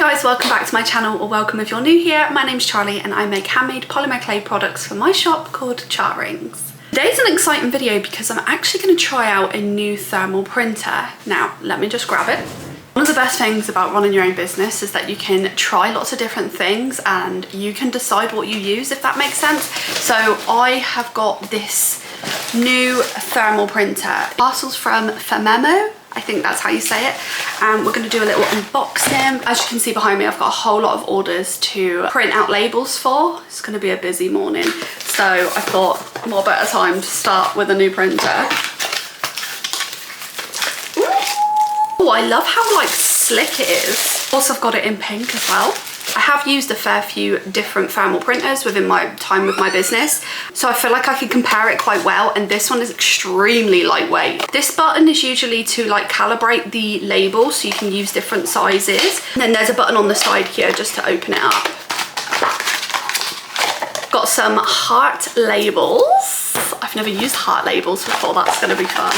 guys, welcome back to my channel, or welcome if you're new here. My name's Charlie and I make handmade polymer clay products for my shop called CHARLIEHERNAN. Today's an exciting video because I'm actually going to try out a new thermal printer. Now, let me just grab it. One of the best things about running your own business is that you can try lots of different things and you can decide what you use, if that makes sense. So I have got this new thermal printer. Parcels from Fememo, I think that's how you say it. And we're going to do a little unboxing. As you can see behind me, I've got a whole lot of orders to print out labels for. It's going to be a busy morning. So I thought, what better time to start with a new printer. Oh, I love how like slick it is. Also, I've got it in pink as well. I have used a fair few different thermal printers within my time with my business, so I feel like I can compare it quite well, and this one is extremely lightweight. This button is usually to like calibrate the label so you can use different sizes, and then there's a button on the side here just to open it up. Got some heart labels. I've never used heart labels before, that's gonna be fun.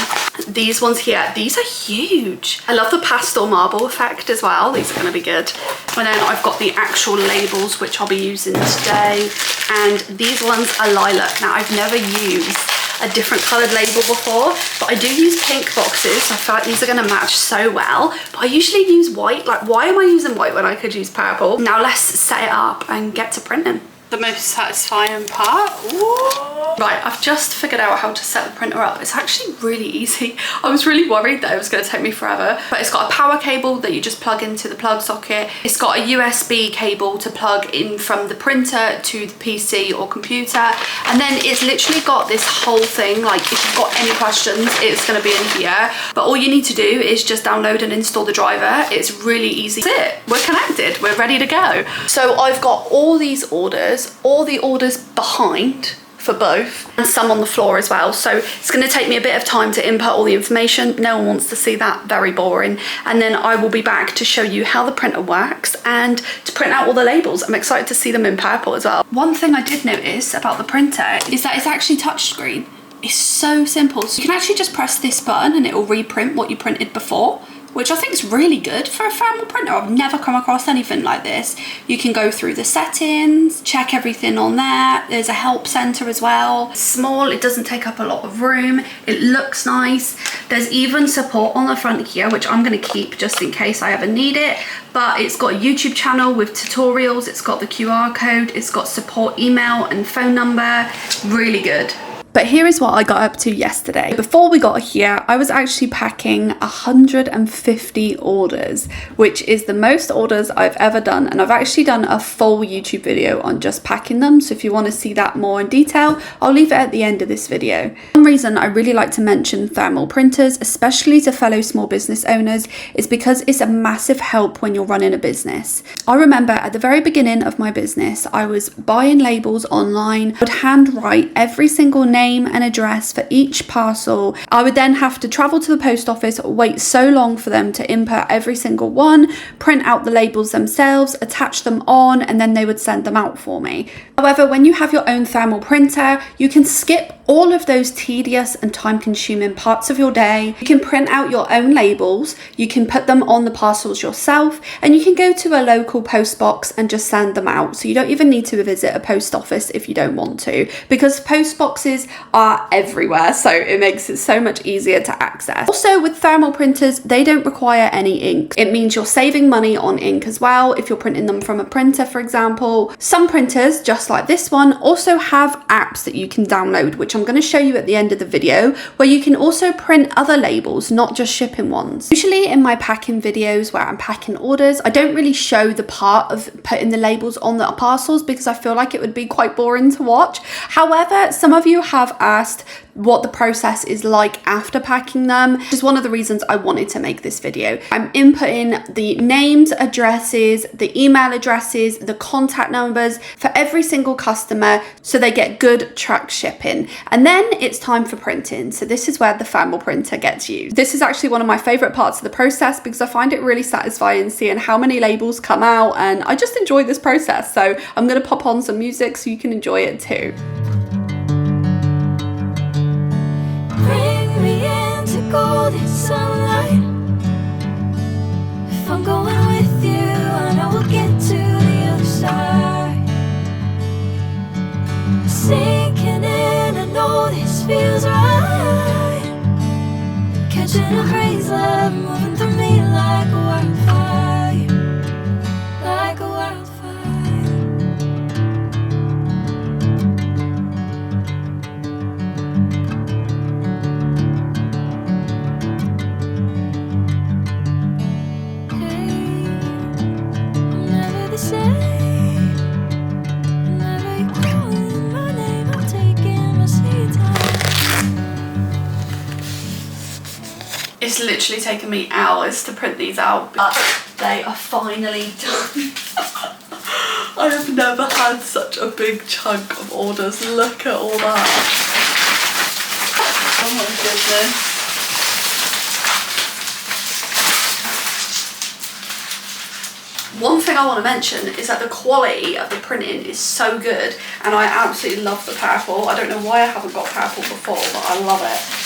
These ones here, these are huge. I love the pastel marble effect as well. These are gonna be good. And then I've got the actual labels, which I'll be using today. And these ones are lilac. Now, I've never used a different colored label before, but I do use pink boxes, so I feel like these are gonna match so well. But I usually use white. Like, why am I using white when I could use purple? Now let's set it up and get to printing. The most satisfying part. Ooh. Right, I've just figured out how to set the printer up. It's actually really easy. I was really worried that it was going to take me forever, but it's got a power cable that you just plug into the plug socket. It's got a USB cable to plug in from the printer to the PC or computer, and then it's literally got this whole thing. Like, if you've got any questions, it's going to be in here, but all you need to do is just download and install the driver. It's really easy. That's it. We're connected. We're ready to go. So I've got all these orders, all the orders behind for both, and some on the floor as well. So it's going to take me a bit of time to input all the information. No one wants to see that, very boring. And then I will be back to show you how the printer works and to print out all the labels. I'm excited to see them in purple as well. One thing I did notice about the printer is that it's actually touchscreen. It's so simple. So you can actually just press this button and it will reprint what you printed before, which I think is really good for a thermal printer. I've never come across anything like this. You can go through the settings, check everything on there. There's a help center as well. It's small, it doesn't take up a lot of room. It looks nice. There's even support on the front here, which I'm gonna keep just in case I ever need it. But it's got a YouTube channel with tutorials. It's got the QR code. It's got support email and phone number. Really good. But here is what I got up to yesterday. Before we got here, I was actually packing 150 orders, which is the most orders I've ever done. And I've actually done a full YouTube video on just packing them. So if you want to see that more in detail, I'll leave it at the end of this video. One reason I really like to mention thermal printers, especially to fellow small business owners, is because it's a massive help when you're running a business. I remember at the very beginning of my business, I was buying labels online. I would handwrite every single name and address for each parcel. I would then have to travel to the post office, wait so long for them to input every single one, print out the labels themselves, attach them on, and then they would send them out for me. However, when you have your own thermal printer, you can skip all of those tedious and time-consuming parts of your day. You can print out your own labels, you can put them on the parcels yourself, and you can go to a local post box and just send them out. So you don't even need to visit a post office if you don't want to, because post boxes are everywhere, so it makes it so much easier to access. Also, with thermal printers, they don't require any ink. It means you're saving money on ink as well if you're printing them from a printer, for example. Some printers, just like this one, also have apps that you can download, which I'm going to show you at the end of the video, where you can also print other labels, not just shipping ones. Usually in my packing videos where I'm packing orders, I don't really show the part of putting the labels on the parcels because I feel like it would be quite boring to watch. However, some of you have asked what the process is like after packing them, which is one of the reasons I wanted to make this video. I'm inputting the names, addresses, the email addresses, the contact numbers for every single customer so they get good track shipping. And then it's time for printing. So this is where the thermal printer gets used. This is actually one of my favorite parts of the process because I find it really satisfying seeing how many labels come out, and I just enjoy this process. So I'm going to pop on some music so you can enjoy it too. Bring me into golden sunlight. If I'm going with you, I know we'll in a crazy love, moving through me like a wildfire, like a wildfire. Hey, I'm never the same. Whenever you're calling my name, I'm taking my sweet time. It's literally taken me hours to print these out, but they are finally done. I have never had such a big chunk of orders. Look at all that. Oh my goodness. One thing I want to mention is that the quality of the printing is so good, and I absolutely love the purple. I don't know why I haven't got purple before, but I love it.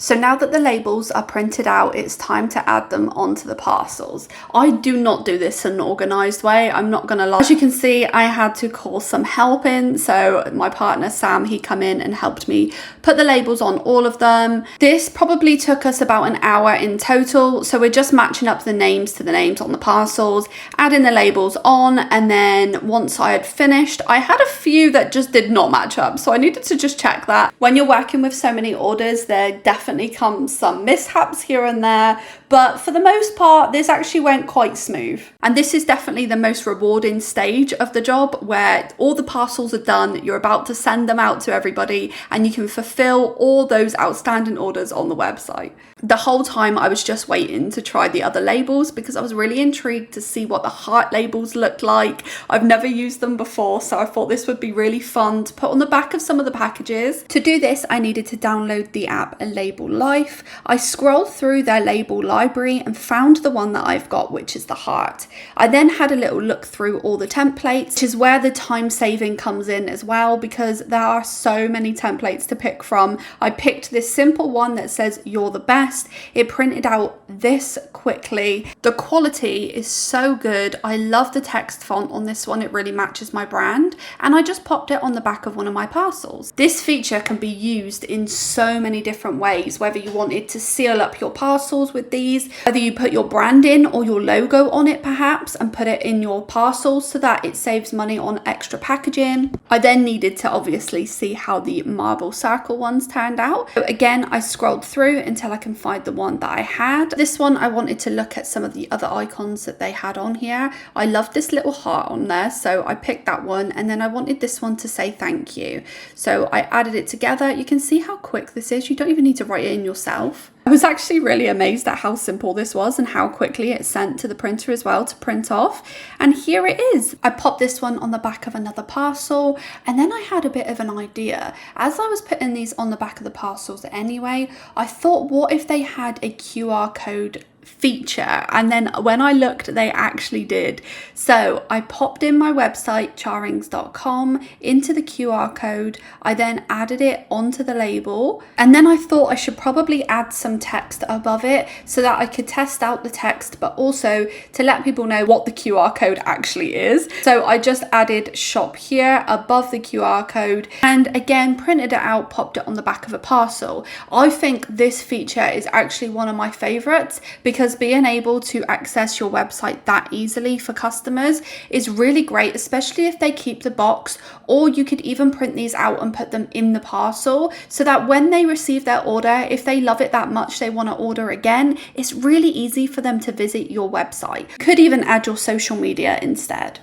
So now that the labels are printed out, it's time to add them onto the parcels. I do not do this in an organised way, I'm not gonna lie. As you can see, I had to call some help in. So my partner Sam, he come in and helped me put the labels on all of them. This probably took us about an hour in total. So we're just matching up the names to the names on the parcels, adding the labels on, and then once I had finished, I had a few that just did not match up. So I needed to just check that. When you're working with so many orders, there definitely comes some mishaps here and there, but for the most part this actually went quite smooth. And this is definitely the most rewarding stage of the job, where all the parcels are done, you're about to send them out to everybody, and you can fulfill all those outstanding orders on the website. The whole time I was just waiting to try the other labels because I was really intrigued to see what the heart labels looked like. I've never used them before, so I thought this would be really fun to put on the back of some of the packages. To do this, I needed to download the app Label Life. I scrolled through their label library and found the one that I've got, which is the heart. I then had a little look through all the templates, which is where the time saving comes in as well, because there are so many templates to pick from. I picked this simple one that says "You're the best." It printed out this quickly. The quality is so good. I love the text font on this one. It really matches my brand, and I just popped it on the back of one of my parcels. This feature can be used in so many different ways, whether you wanted to seal up your parcels with these, whether you put your brand in or your logo on it perhaps and put it in your parcels so that it saves money on extra packaging. I then needed to obviously see how the marble circle ones turned out. So again, I scrolled through until I can find the one that I had. This one, I wanted to look at some of the other icons that they had on here. I love this little heart on there, so I picked that one, and then I wanted this one to say thank you. So I added it together. You can see how quick this is. You don't even need to write it in yourself. I was actually really amazed at how simple this was and how quickly it sent to the printer as well to print off. And here it is. I popped this one on the back of another parcel, and then I had a bit of an idea. As I was putting these on the back of the parcels anyway, I thought, what if they had a QR code feature? And then when I looked, they actually did. So I popped in my website charings.com into the QR code. I then added it onto the label, and then I thought I should probably add some text above it so that I could test out the text, but also to let people know what the QR code actually is. So I just added shop here above the QR code, and again printed it out, popped it on the back of a parcel. I think this feature is actually one of my favorites, because being able to access your website that easily for customers is really great, especially if they keep the box, or you could even print these out and put them in the parcel so that when they receive their order, if they love it that much they want to order again, it's really easy for them to visit your website. You could even add your social media instead.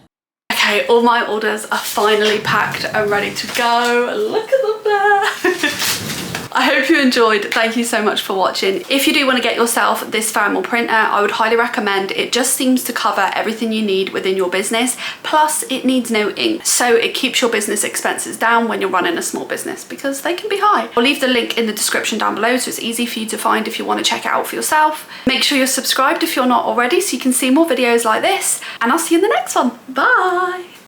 Okay, all my orders are finally packed and ready to go. Look at them there. I hope you enjoyed. Thank you so much for watching. If you do want to get yourself this thermal printer, I would highly recommend. It just seems to cover everything you need within your business, plus it needs no ink, so it keeps your business expenses down when you're running a small business, because they can be high. I'll leave the link in the description down below so it's easy for you to find if you want to check it out for yourself. Make sure you're subscribed if you're not already so you can see more videos like this, and I'll see you in the next one. Bye.